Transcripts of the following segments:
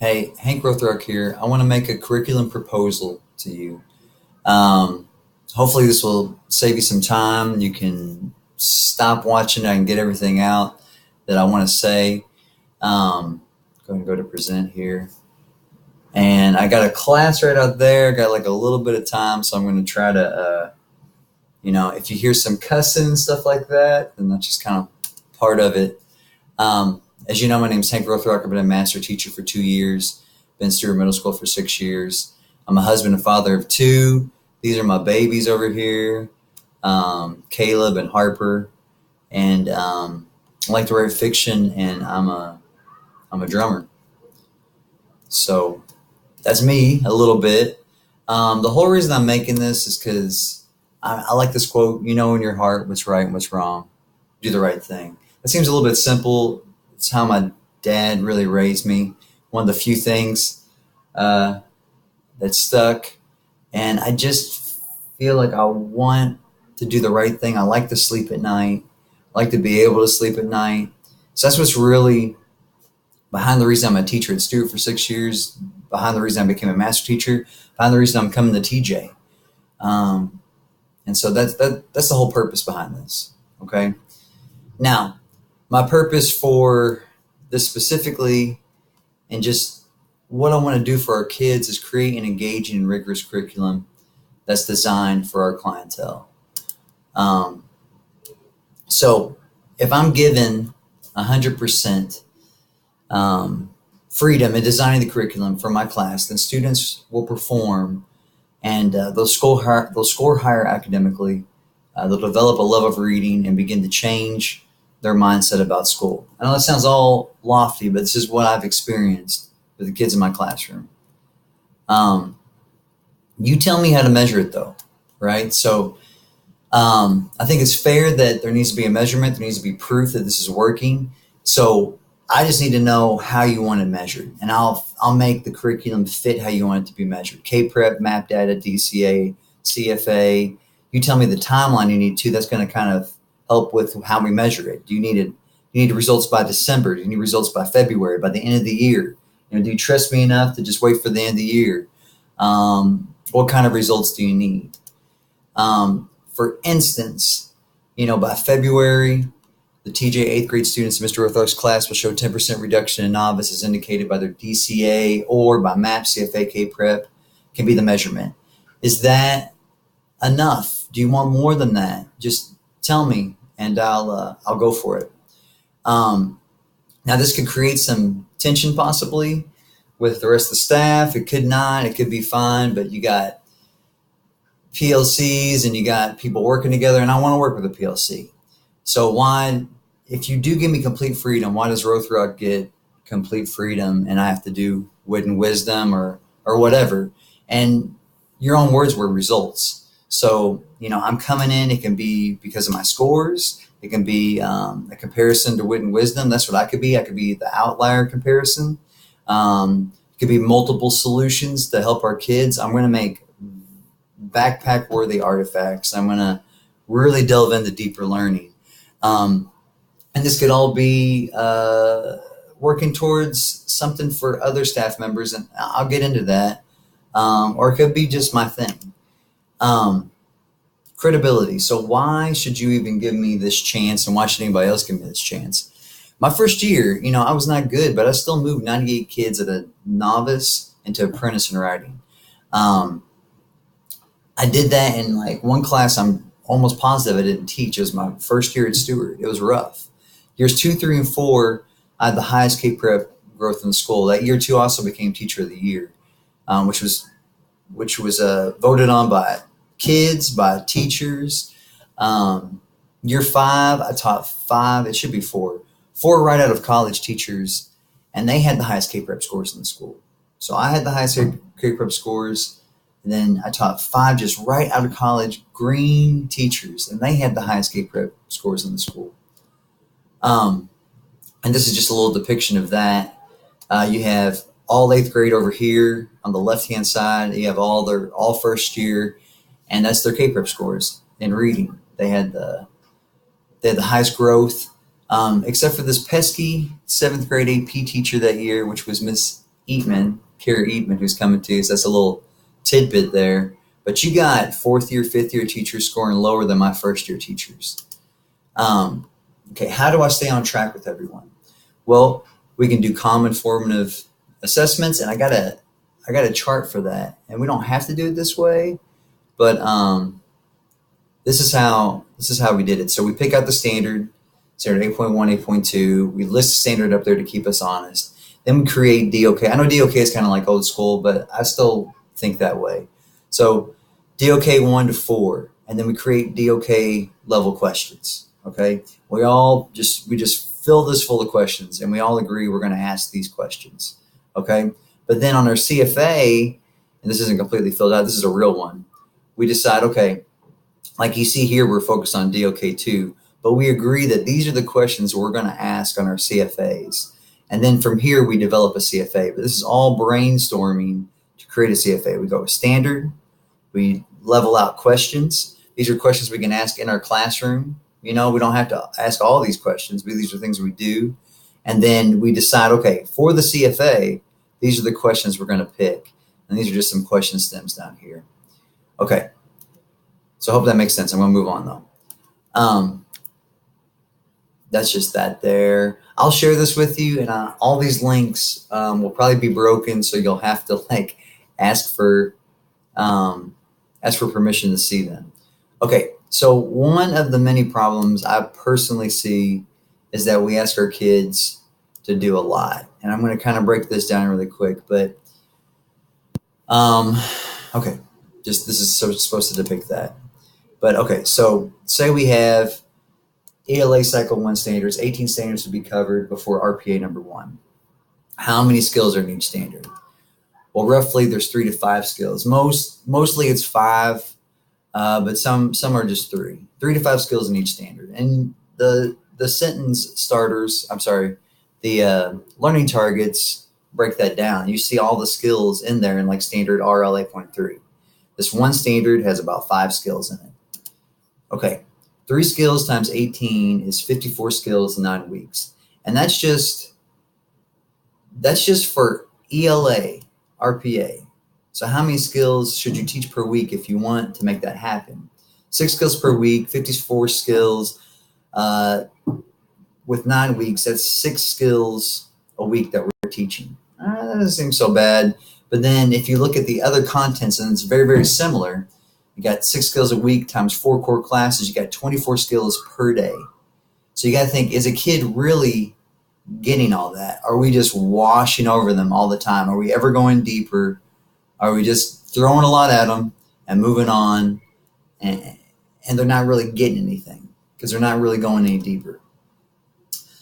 Hey, Hank Rothrock here. I want to make a curriculum proposal to you. Um, Hopefully, this will save you some time. You can stop watching. I can get everything out that I want to say. Going to go to present here. And I got a class right out there. Got like a little bit of time, so I'm going to try to, if you hear some cussing and stuff like that, then that's just kind of part of it. As you know, my name is Hank Rothrock. I've been a master teacher for 2 years, been Stewart Middle School for 6 years. I'm a husband and father of two. These are my babies over here, Caleb and Harper. And I like to write fiction, and I'm a drummer. So that's me a little bit. The whole reason I'm making this is because I like this quote, you know in your heart what's right and what's wrong. Do the right thing. That seems a little bit simple. It's how my dad really raised me. One of the few things uh, that stuck. And I just feel like I want to do the right thing. I like to sleep at night. I like to be able to sleep at night. So that's what's really behind the reason I'm a teacher at Stewart for 6 years, behind the reason I became a master teacher, behind the reason I'm coming to TJ. Um, and so that's the whole purpose behind this. Okay. Now, my purpose for this specifically and just what I want to do for our kids is create an engaging and rigorous curriculum that's designed for our clientele. Um, so if I'm given 100% freedom in designing the curriculum for my class, then students will perform and they'll score higher academically. They'll develop a love of reading and begin to change their mindset about school. I know that sounds all lofty, but this is what I've experienced with the kids in my classroom. Um, you tell me how to measure it, though, right? So I think it's fair that there needs to be a measurement. There needs to be proof that this is working. So I just need to know how you want it measured, and I'll make the curriculum fit how you want it to be measured. K-Prep, Map Data, DCA, CFA. You tell me the timeline you need to. That's going to kind of help with how we measure it. Do you need it? You need results by December? Do you need results by February? By the end of the year? Do you trust me enough to just wait for the end of the year? What kind of results do you need? For instance, by February, the TJ 8th grade students in Mr. Rothrock's class will show 10% reduction in novice as indicated by their DCA or by MAP, CFA, K-Prep can be the measurement. Is that enough? Do you want more than that? Just tell me and I'll go for it. Now this could create some tension possibly with the rest of the staff. It could not. It could be fine, but you got PLCs and you got people working together, and I want to work with a PLC. So why, if you do give me complete freedom, why does Rothrock get complete freedom and I have to do wit and wisdom or whatever? And your own words were results. So, I'm coming in, it can be because of my scores. It can be a comparison to wit and wisdom. That's what I could be. I could be the outlier comparison. It could be multiple solutions to help our kids. I'm going to make backpack worthy artifacts. I'm going to really delve into deeper learning. And this could all be working towards something for other staff members, and I'll get into that. Or it could be just my thing. Credibility. So why should you even give me this chance, and why should anybody else give me this chance? My first year, I was not good, but I still moved 98 kids at a novice into apprentice in writing. I did that in like one class. I'm almost positive I didn't teach. It was my first year at Stewart. It was rough. Years 2, 3, and 4, I had the highest K-Prep growth in the school. That year 2 also became Teacher of the Year, which was voted on by kids, by teachers. Year 5, I taught 5. It should be 4 right out of college teachers, and they had the highest K-Prep scores in the school. So I had the highest K-Prep scores, and then I taught 5 just right out of college green teachers, and they had the highest K-Prep scores in the school. And this is just a little depiction of that. You have all 8th grade over here on the left-hand side. You have all first year, and that's their K-Prep scores in reading. They had the highest growth, except for this pesky 7th grade AP teacher that year, which was Miss Eatman, Kara Eatman, who's coming to you. So that's a little tidbit there. But you got fourth year, fifth year teachers scoring lower than my first year teachers. Okay, how do I stay on track with everyone? Well, we can do common formative assessments, and I got a chart for that. And we don't have to do it this way, but this is how we did it. So we pick out the standard 8.1, 8.2. We list the standard up there to keep us honest. Then we create DOK. I know DOK is kind of like old school, but I still think that way. So DOK 1 to 4, and then we create DOK level questions. Okay, we just fill this full of questions, and we all agree we're going to ask these questions. Okay, but then on our CFA, and this isn't completely filled out, this is a real one. We decide, okay, like you see here, we're focused on DOK 2, but we agree that these are the questions we're going to ask on our CFAs. And then from here, we develop a CFA. But this is all brainstorming to create a CFA. We go with standard. We level out questions. These are questions we can ask in our classroom. We don't have to ask all these questions, but these are things we do. And then we decide, okay, for the CFA, these are the questions we're going to pick. And these are just some question stems down here. Okay. So I hope that makes sense. I'm going to move on, though. That's just that there. I'll share this with you, and all these links will probably be broken, so you'll have to ask for permission to see them. Okay, so one of the many problems I personally see is that we ask our kids to do a lot, and I'm going to kind of break this down really quick. But okay, this is supposed to depict that. But okay, so say we have ELA Cycle 1 standards, 18 standards to be covered before RPA number 1. How many skills are in each standard? Well, roughly there's 3 to 5 skills. Mostly it's 5, but some are just 3. 3 to 5 skills in each standard. And the sentence starters, the learning targets break that down. You see all the skills in there in standard RL 8.3. This one standard has about 5 skills in it. Okay. 3 skills times 18 is 54 skills in 9 weeks. And that's just for ELA, RPA. So how many skills should you teach per week if you want to make that happen? 6 skills per week, 54 skills. With 9 weeks, that's 6 skills a week that we're teaching. That doesn't seem so bad. But then if you look at the other contents, and it's very, very similar, you got 6 skills a week times 4 core classes. You got 24 skills per day. So you got to think, is a kid really getting all that? Are we just washing over them all the time? Are we ever going deeper? Are we just throwing a lot at them and moving on? And they're not really getting anything because they're not really going any deeper.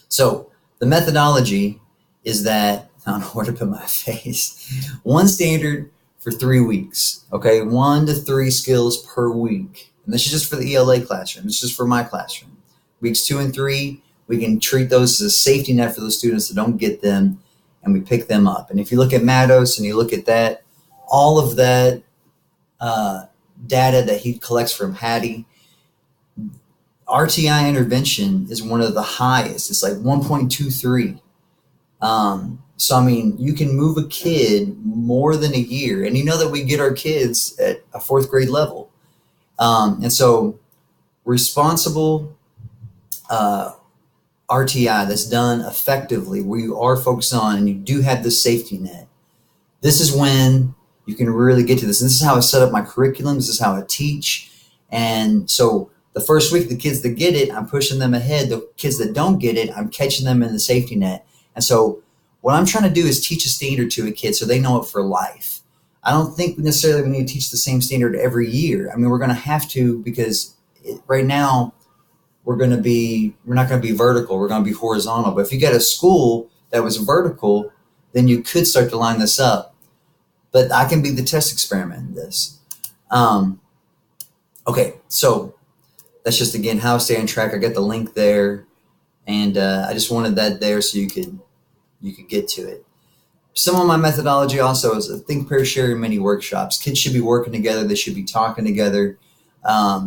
So the methodology is that, I don't know where to put my face, 1 standard for 3 weeks, okay? 1 to 3 skills per week. And this is just for the ELA classroom. This is just for my classroom. Weeks 2 and 3, we can treat those as a safety net for those students that don't get them, and we pick them up. And if you look at Matos and you look at that, all of that data that he collects from Hattie, RTI intervention is one of the highest. It's like 1.23. So, I mean, you can move a kid more than a year. And you know that we get our kids at a 4th grade level. And so responsible RTI that's done effectively, where you are focused on and you do have the safety net, this is when you can really get to this. And this is how I set up my curriculum. This is how I teach. And so the first week, the kids that get it, I'm pushing them ahead. The kids that don't get it, I'm catching them in the safety net. And so what I'm trying to do is teach a standard to a kid so they know it for life. I don't think necessarily we need to teach the same standard every year. I mean, we're going to have to, because right now we're not going to be vertical. We're going to be horizontal. But if you got a school that was vertical, then you could start to line this up. But I can be the test experiment in this. Okay, so that's just, again, how I stay on track. I got the link there, and I just wanted that there so you could get to it. Some of my methodology also is a think, pair, share, and mini workshops. Kids should be working together. They should be talking together.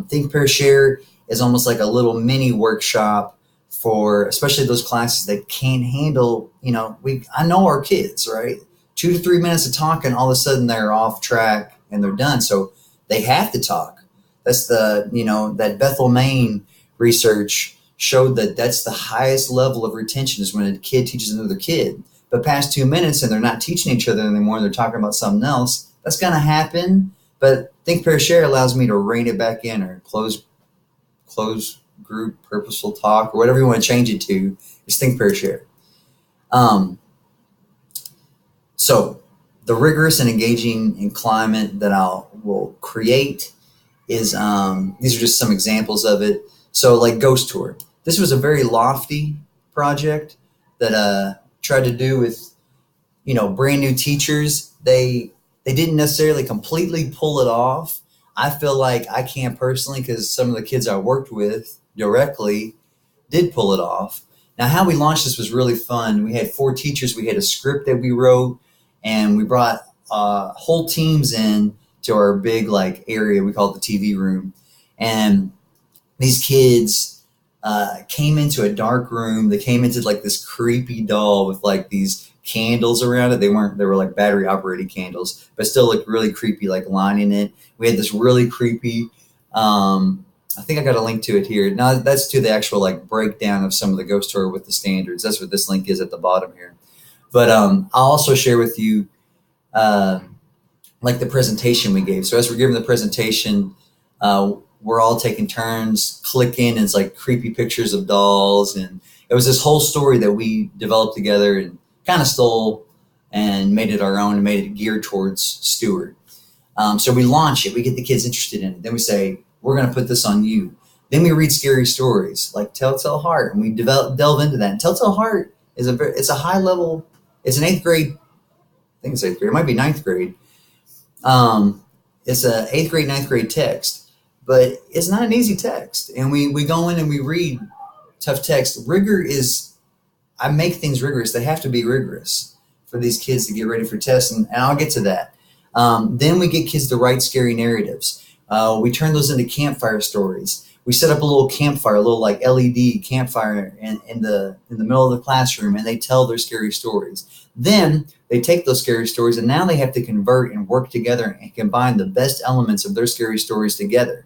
Think, pair, share is almost like a little mini workshop for especially those classes that can't handle, I know our kids, right? 2 to 3 minutes of talking, all of a sudden they're off track and they're done. So they have to talk. That's that Bethel, Maine research showed that that's the highest level of retention is when a kid teaches another kid. But past 2 minutes and they're not teaching each other anymore, they're talking about something else, that's going to happen. But Think, Pair, Share allows me to rein it back in, or close group purposeful talk, or whatever you want to change it to, is Think, Pair, Share. So the rigorous and engaging environment that will create is, these are just some examples of it. So like Ghost Tour. This was a very lofty project that tried to do with, brand new teachers. They didn't necessarily completely pull it off. I feel like I can personally, because some of the kids I worked with directly did pull it off. Now, how we launched this was really fun. We had 4 teachers. We had a script that we wrote, and we brought whole teams in to our big area. We call it the TV room. And these kids came into a dark room. They came into this creepy doll with these candles around it. They were like battery operated candles, but still looked really creepy, lining it. We had this really creepy, I think I got a link to it here. Now that's to the actual breakdown of some of the Ghost Tour with the standards. That's what this link is at the bottom here. But I'll also share with you the presentation we gave. So as we're giving the presentation, we're all taking turns clicking, and it's creepy pictures of dolls. And it was this whole story that we developed together and kind of stole and made it our own and made it geared towards Stewart. So we launch it. We get the kids interested in it. Then we say, we're going to put this on you. Then we read scary stories like Telltale Heart, and we delve into that. And Telltale Heart is it's a high level. It's an 8th grade. I think it's 8th grade. It might be 9th grade. It's a 8th grade, 9th grade text, but it's not an easy text. And we go in and we read tough text. I make things rigorous. They have to be rigorous for these kids to get ready for tests, and I'll get to that. Then we get kids to write scary narratives. We turn those into campfire stories. We set up a little campfire, a little LED campfire in the middle of the classroom, and they tell their scary stories. Then they take those scary stories, and now they have to convert and work together and combine the best elements of their scary stories together,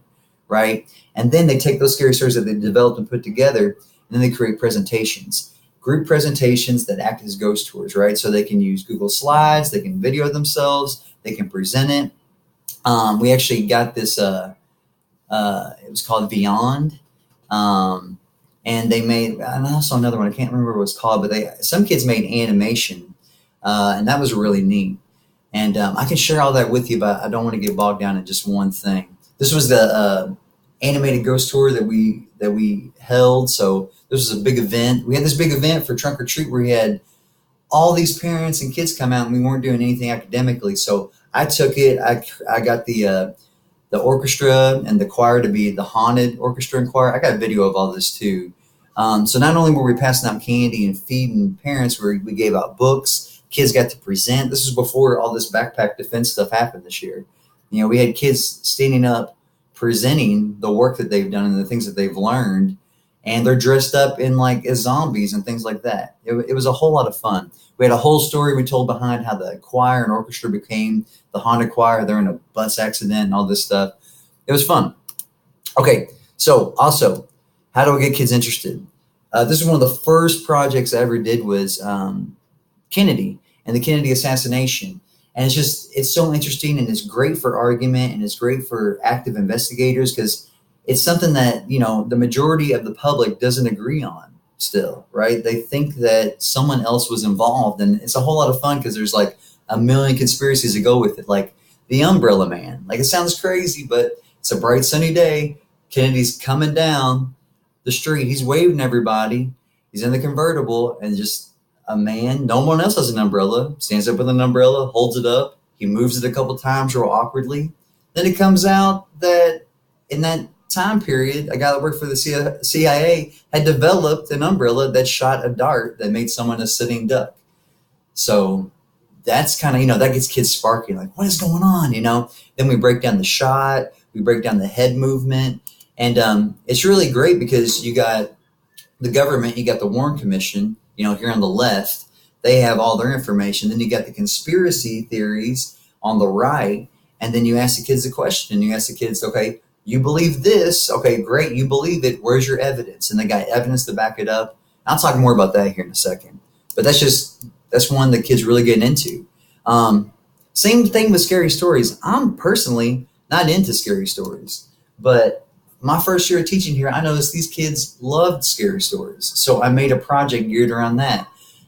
right? And then they take those scary stories that they developed and put together, and then they create presentations. Group presentations that act as ghost tours, right? So they can use Google Slides, they can video themselves, they can present it. We actually got this, it was called Beyond. And they made, and also another one, I can't remember what it was called, but some kids made animation, and that was really neat. And I can share all that with you, but I don't want to get bogged down in just one thing. This was the animated ghost tour that we held. So this was a big event. We had this big event for Trunk or Treat where we had all these parents and kids come out, and we weren't doing anything academically. So I took it. I got the orchestra and the choir to be the haunted orchestra and choir. I got a video of all this too. So not only were we passing out candy and feeding parents, we gave out books. Kids got to present. This was before all this backpack defense stuff happened this year. We had kids standing up presenting the work that they've done and the things that they've learned, and they're dressed up in as zombies and things like that. It was a whole lot of fun. We had a whole story we told behind how the choir and orchestra became the haunted choir. They're in a bus accident and all this stuff. It was fun. Okay, so also, how do we get kids interested? This is one of the first projects I ever did was Kennedy and the Kennedy assassination. And it's so interesting, and it's great for argument, and it's great for active investigators, because it's something that, the majority of the public doesn't agree on still, right? They think that someone else was involved, and it's a whole lot of fun because there's a million conspiracies that go with it, like the Umbrella Man. It sounds crazy, but it's a bright sunny day. Kennedy's coming down the street. He's waving everybody. He's in the convertible, and just a man, no one else has an umbrella, stands up with an umbrella, holds it up. He moves it a couple times real awkwardly. Then it comes out that in that time period, a guy that worked for the CIA had developed an umbrella that shot a dart that made someone a sitting duck. So that's kind of, that gets kids sparking, what is going on, Then we break down the shot, we break down the head movement. And it's really great because you got the government, you got the Warren Commission, here on the left, They have all their information. Then you got the conspiracy theories on the right. And then you ask the kids a question. You ask the kids, okay, you believe this. Okay, great. You believe it. Where's your evidence? And they got evidence to back it up. I'll talk more about that here in a second. But that's one the kids really getting into. Same thing with scary stories. I'm personally not into scary stories, but my first year of teaching here, I noticed these kids loved scary stories. So I made a project geared around that.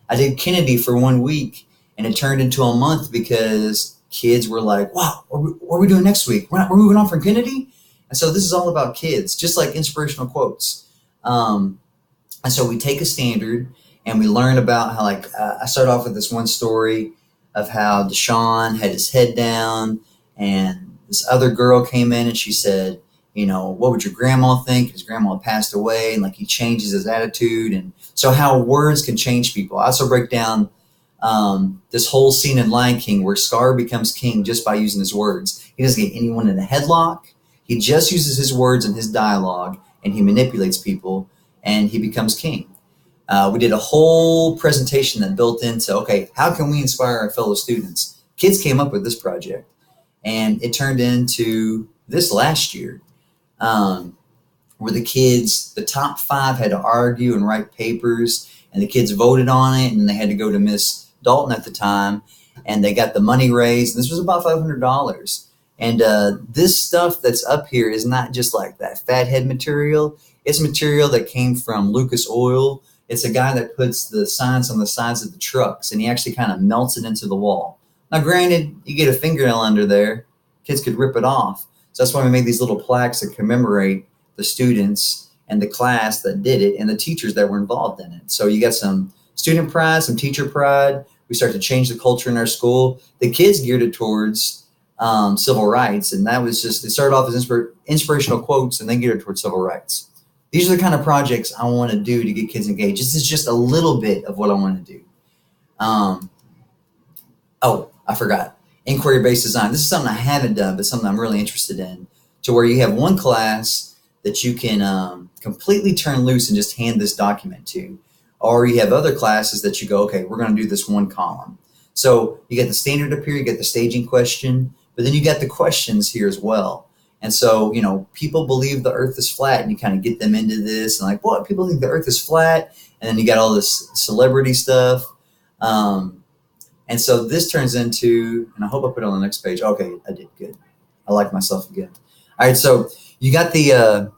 I did Kennedy for 1 week, and it turned into a month because kids were like, wow, what are we doing next week? We're moving on from Kennedy? And so this is all about kids, just like inspirational quotes. And so we take a standard and we learn about how, like, I start off with this one story of how Deshaun had his head down and this other girl came in and she said, you know, what would your grandma think? His grandma passed away, and like he changes his attitude. And so how words can change people. I also break down this whole scene in Lion King where Scar becomes king just by using his words. He doesn't get anyone in a headlock. He just uses his words and his dialogue, and he manipulates people, and he becomes king. We did a whole presentation that built into, okay, how can we inspire our fellow students? Kids came up with this project, and it turned into this last year, where the kids, the top 5 had to argue and write papers, and the kids voted on it, and they had to go to Miss Dalton at the time, and they got the money raised. This was about $500. And this stuff that's up here is not just like that fathead material. It's material that came from Lucas Oil. It's a guy that puts the signs on the sides of the trucks, and he actually kind of melts it into the wall. Now, granted, you get a fingernail under there, kids could rip it off. So that's why we made these little plaques that commemorate the students and the class that did it and the teachers that were involved in it. So you got some student pride, some teacher pride. We start to change the culture in our school. The kids geared it towards civil rights, and that was just, it started off as inspirational quotes and then geared towards civil rights. These are the kind of projects I want to do to get kids engaged. This is just a little bit of what I want to do. Oh, I forgot. Inquiry-based design. This is something I haven't done, but something I'm really interested in, to where you have one class that you can completely turn loose and just hand this document to. Or you have other classes that you go, okay, we're going to do this one column. So you get the standard up here, you get the staging question, but then you got the questions here as well. And so, you know, people believe the earth is flat, and you kind of get them into this and like, what? People think the earth is flat? And then you got all this celebrity stuff. And so this turns into, and I hope I put it on the next page. Okay, I did good. I like myself again. All right, so you got the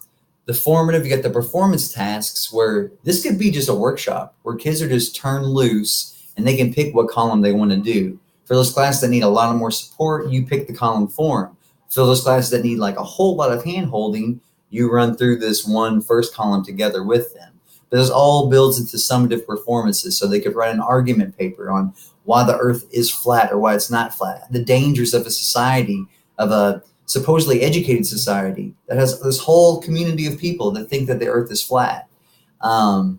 formative, you got the performance tasks, where this could be just a workshop where kids are just turned loose and they can pick what column they want to do. For those classes that need a lot of more support, you pick the column for them. For those classes that need like a whole lot of hand holding, you run through this one first column together with them. But this all builds into summative performances, so they could write an argument paper on why the earth is flat or why it's not flat, the dangers of a society, of a supposedly educated society that has this whole community of people that think that the earth is flat. And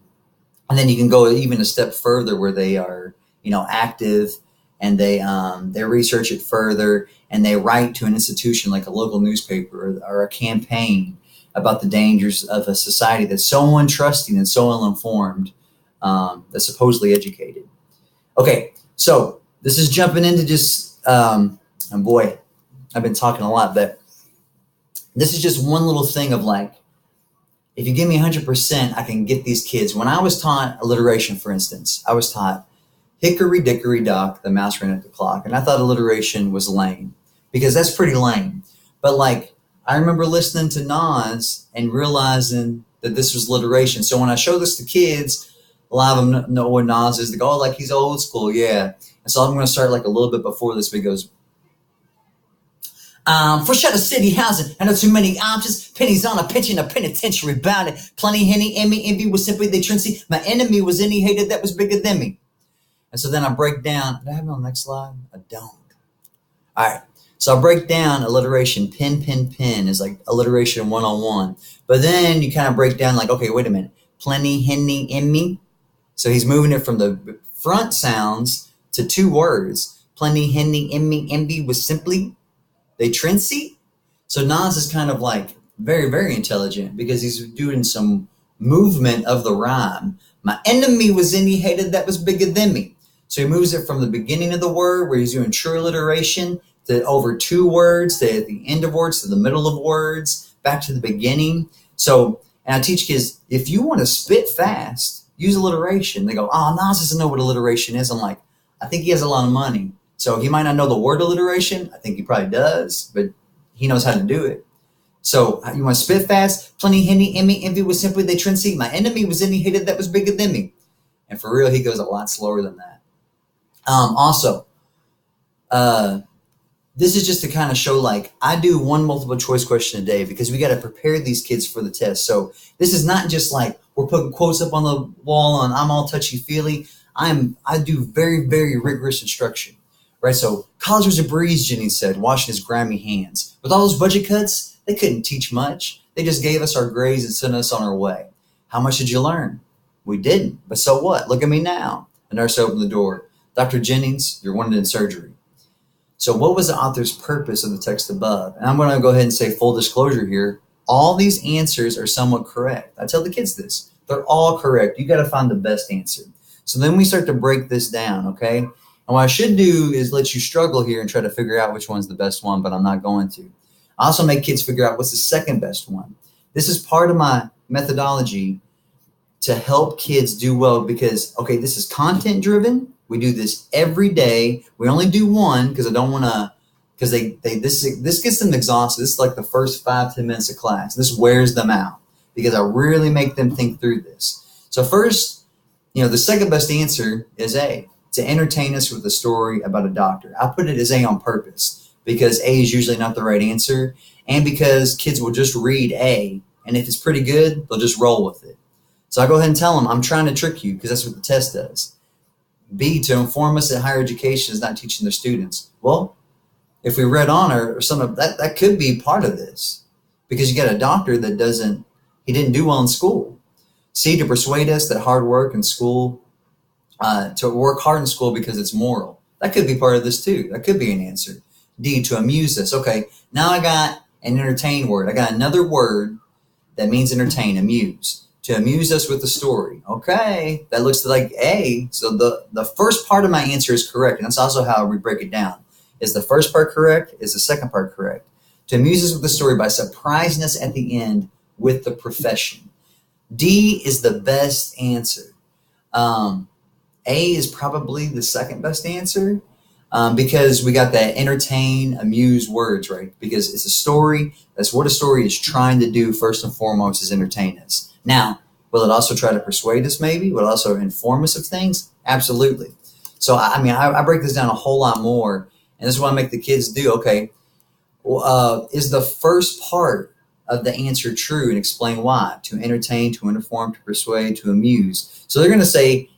then you can go even a step further where they are, you know, active, and they research it further, and they write to an institution like a local newspaper or a campaign about the dangers of a society that's so untrusting and so ill-informed, that's supposedly educated. Okay, so this is jumping into just, and boy, I've been talking a lot, but this is just one little thing of like, if you give me 100%, I can get these kids. When I was taught alliteration, for instance, I was taught hickory dickory dock, the mouse ran at the clock. And I thought alliteration was lame, because that's pretty lame. But like, I remember listening to Nas and realizing that this was alliteration. So when I show this to kids, a lot of them know what Nas is. They go, oh, like he's old school, yeah. And so I'm going to start like a little bit before this, but it goes, for shutter city housing, I know too many options. Pennies on a pinch in a penitentiary bound it. Plenty henny, envy was simply the trinity. My enemy was any hater that was bigger than me. And so then I break down. Do I have it on the next slide? I don't. All right. So I break down alliteration. Pin is like alliteration 101. But then you kind of break down like, okay, wait a minute. Plenty henny envy. So he's moving it from the front sounds to 2 words. Plenty henny envy was simply they trincy. So Nas is kind of like very, very intelligent because he's doing some movement of the rhyme. My enemy was any hater that was bigger than me. So he moves it from the beginning of the word, where he's doing true alliteration, to over 2 words, to at the end of words, to the middle of words, back to the beginning. So, and I teach kids, if you want to spit fast, use alliteration. They go, oh, Nas doesn't know what alliteration is. I'm like, I think he has a lot of money. So he might not know the word alliteration. I think he probably does, but he knows how to do it. So you want to spit fast? Plenty, henny, emmy, envy was simply they trinity. My enemy was any hated that was bigger than me. And for real, he goes a lot slower than that. Also, this is just to kind of show, like, I do 1 multiple choice question a day because we got to prepare these kids for the test. So this is not just like we're putting quotes up on the wall and I'm all touchy feely. I do very, very rigorous instruction, right? So college was a breeze, Jenny said, washing his grimy hands. With all those budget cuts, they couldn't teach much. They just gave us our grades and sent us on our way. How much did you learn? We didn't, but so what? Look at me now. A nurse opened the door. Dr. Jennings, you're wanted in surgery. So what was the author's purpose of the text above? And I'm going to go ahead and say full disclosure here. All these answers are somewhat correct. I tell the kids this. They're all correct. You got to find the best answer. So then we start to break this down, okay? And what I should do is let you struggle here and try to figure out which one's the best one, but I'm not going to. I also make kids figure out what's the second best one. This is part of my methodology to help kids do well because, okay, this is content driven. We do this every day. We only do one because I don't want to, because this gets them exhausted. This is like the first 5-10 minutes of class. This wears them out because I really make them think through this. So first, the second best answer is A, to entertain us with a story about a doctor. I put it as A on purpose because A is usually not the right answer and because kids will just read A, and if it's pretty good, they'll just roll with it. So I go ahead and tell them, I'm trying to trick you because that's what the test does. B, to inform us that higher education is not teaching their students. Well, if we read on or some of that could be part of this because you got a doctor that he didn't do well in school. C, to persuade us that hard work in school, to work hard in school because it's moral. That could be part of this too. That could be an answer. D, to amuse us. Okay, now I got an entertain word. I got another word that means entertain, amuse. To amuse us with the story. Okay, that looks like A. So the first part of my answer is correct. And that's also how we break it down. Is the first part correct? Is the second part correct? To amuse us with the story by surprising us at the end with the profession. D is the best answer. A is probably the second best answer because we got that entertain, amuse words, right? Because it's a story. That's what a story is trying to do first and foremost is entertain us. Now, will it also try to persuade us maybe? Will it also inform us of things? Absolutely. So, I break this down a whole lot more. And this is what I make the kids do. Okay, is the first part of the answer true and explain why? To entertain, to inform, to persuade, to amuse. So they're going to say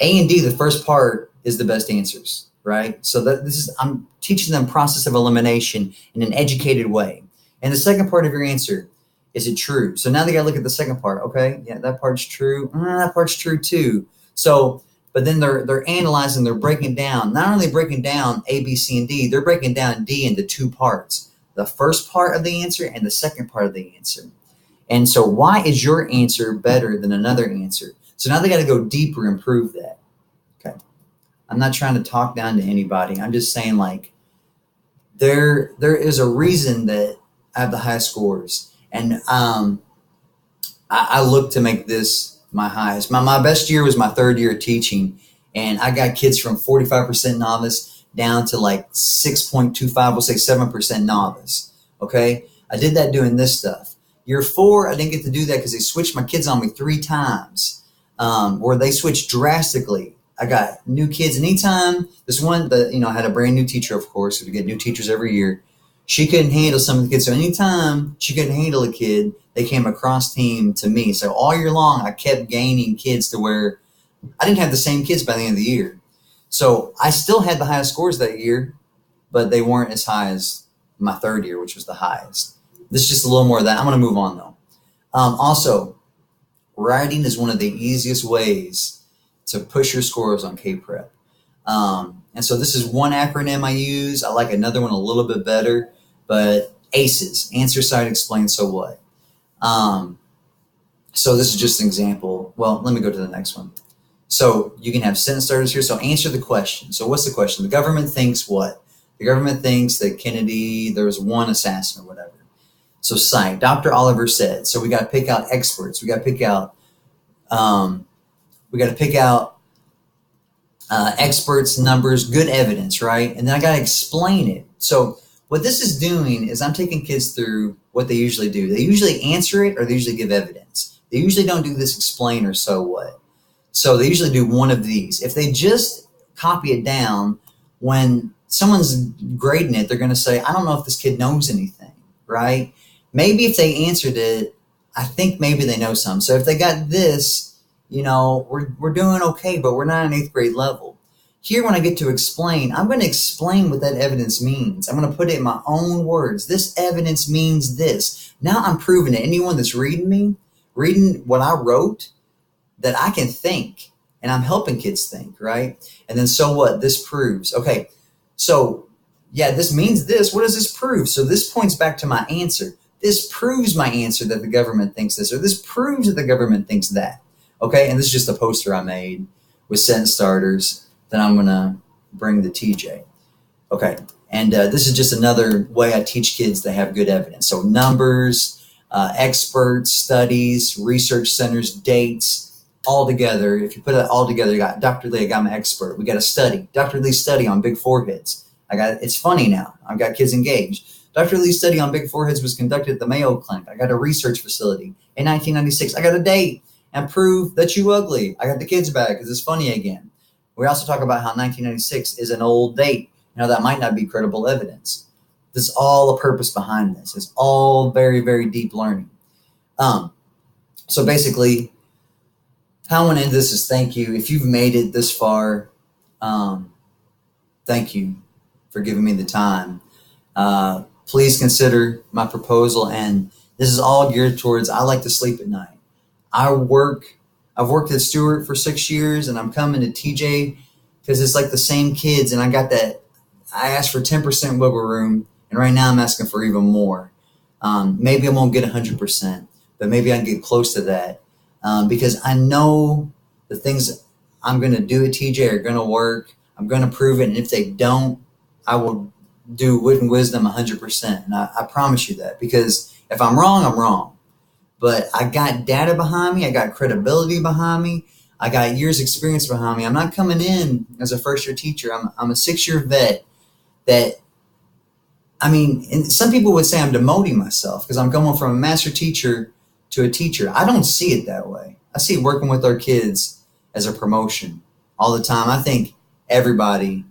A and D, the first part is the best answers, right? So I'm teaching them process of elimination in an educated way. And the second part of your answer, is it true? So now they got to look at the second part. Okay, yeah, that part's true. That part's true too. So, but then they're analyzing, they're breaking down, not only breaking down A, B, C, and D, they're breaking down D into 2 parts. The first part of the answer and the second part of the answer. And so why is your answer better than another answer? So now they got to go deeper and prove that. Okay. I'm not trying to talk down to anybody. I'm just saying, like, there is a reason that I have the high scores. And I look to make this my highest. My best year was my 3rd year of teaching. And I got kids from 45% novice down to like 6.25, we'll say 7% novice. Okay. I did that doing this stuff. Year 4, I didn't get to do that because they switched my kids on me 3 times, where they switched drastically. I got new kids. Anytime this one, I had a brand new teacher, of course, so we get new teachers every year. She couldn't handle some of the kids. So anytime she couldn't handle a kid, they came across team to me. So all year long, I kept gaining kids to where I didn't have the same kids by the end of the year. So I still had the highest scores that year, but they weren't as high as my 3rd year, which was the highest. This is just a little more of that. I'm going to move on though. Also, writing is one of the easiest ways to push your scores on K-Prep. And so this is one acronym I use. I like another one a little bit better, but ACEs, answer, cite, explain, so what? So this is just an example. Well, let me go to the next one. So you can have sentence starters here. So answer the question. So what's the question? The government thinks what? The government thinks that Kennedy, there was one assassin or whatever. So cite. Dr. Oliver said. So we got to pick out experts. We got to pick out. Experts, numbers, good evidence, right? And then I got to explain it. So what this is doing is I'm taking kids through what they usually do. They usually answer it or they usually give evidence. They usually don't do this explain or so what. So they usually do one of these. If they just copy it down, when someone's grading it, they're going to say, I don't know if this kid knows anything, right? Maybe if they answered it, I think maybe they know some. So if they got this, we're doing okay, but we're not an 8th grade level. Here, when I get to explain, I'm going to explain what that evidence means. I'm going to put it in my own words. This evidence means this. Now I'm proving it. Anyone that's reading what I wrote, that I can think, and I'm helping kids think, right? And then so what? This proves. Okay, so yeah, this means this. What does this prove? So this points back to my answer. This proves my answer that the government thinks this, or this proves that the government thinks that. Okay, and this is just a poster I made with sentence starters that I'm going to bring to TJ. Okay, and this is just another way I teach kids to have good evidence. So numbers, experts, studies, research centers, dates, all together. If you put it all together, you got Dr. Lee, I got my expert. We got a study, Dr. Lee's study on big foreheads. It's funny now. I've got kids engaged. Dr. Lee's study on big foreheads was conducted at the Mayo Clinic. I got a research facility in 1996. I got a date and prove that you ugly. I got the kids back because it's funny again. We also talk about how 1996 is an old date. That might not be credible evidence. There's all a purpose behind this. It's all very, very deep learning. So basically, how I want to end this is thank you. If you've made it this far, thank you for giving me the time. Please consider my proposal. And this is all geared towards, I like to sleep at night. I've worked at Stewart for 6 years, and I'm coming to TJ because it's like the same kids. And I asked for 10% wiggle room, and right now I'm asking for even more. Maybe I won't get 100%, but maybe I can get close to that. Because I know the things I'm going to do at TJ are going to work. I'm going to prove it. And if they don't, I will do wit and wisdom 100%. And I promise you that, because if I'm wrong, I'm wrong. But I got data behind me. I got credibility behind me. I got years experience behind me. I'm not coming in as a first-year teacher. I'm a 6-year vet and some people would say I'm demoting myself because I'm going from a master teacher to a teacher. I don't see it that way. I see working with our kids as a promotion all the time. I think everybody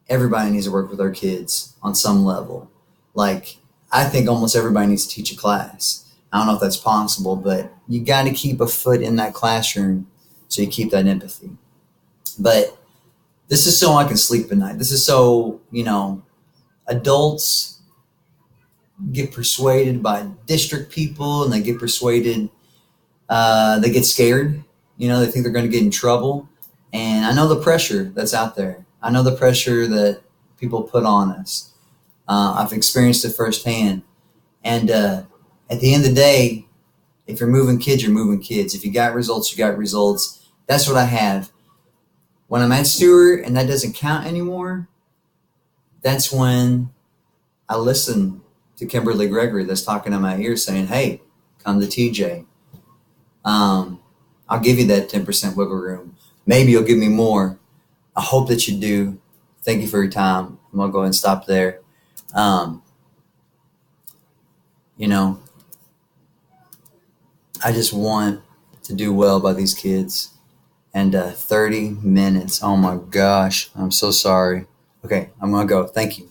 needs to work with our kids on some level. Like, I think almost everybody needs to teach a class. I don't know if that's possible, but you got to keep a foot in that classroom so you keep that empathy. But this is so I can sleep at night. This is so, adults get persuaded by district people, and they get persuaded, they get scared, they think they're going to get in trouble. And I know the pressure that's out there. I know the pressure that people put on us. I've experienced it firsthand. And at the end of the day, if you're moving kids, you're moving kids. If you got results, you got results. That's what I have. When I'm at Stewart and that doesn't count anymore, that's when I listen to Kimberly Gregory that's talking in my ear saying, hey, come to TJ. I'll give you that 10% wiggle room. Maybe you'll give me more. I hope that you do. Thank you for your time. I'm going to go ahead and stop there. I just want to do well by these kids. And 30 minutes. Oh my gosh. I'm so sorry. Okay, I'm going to go. Thank you.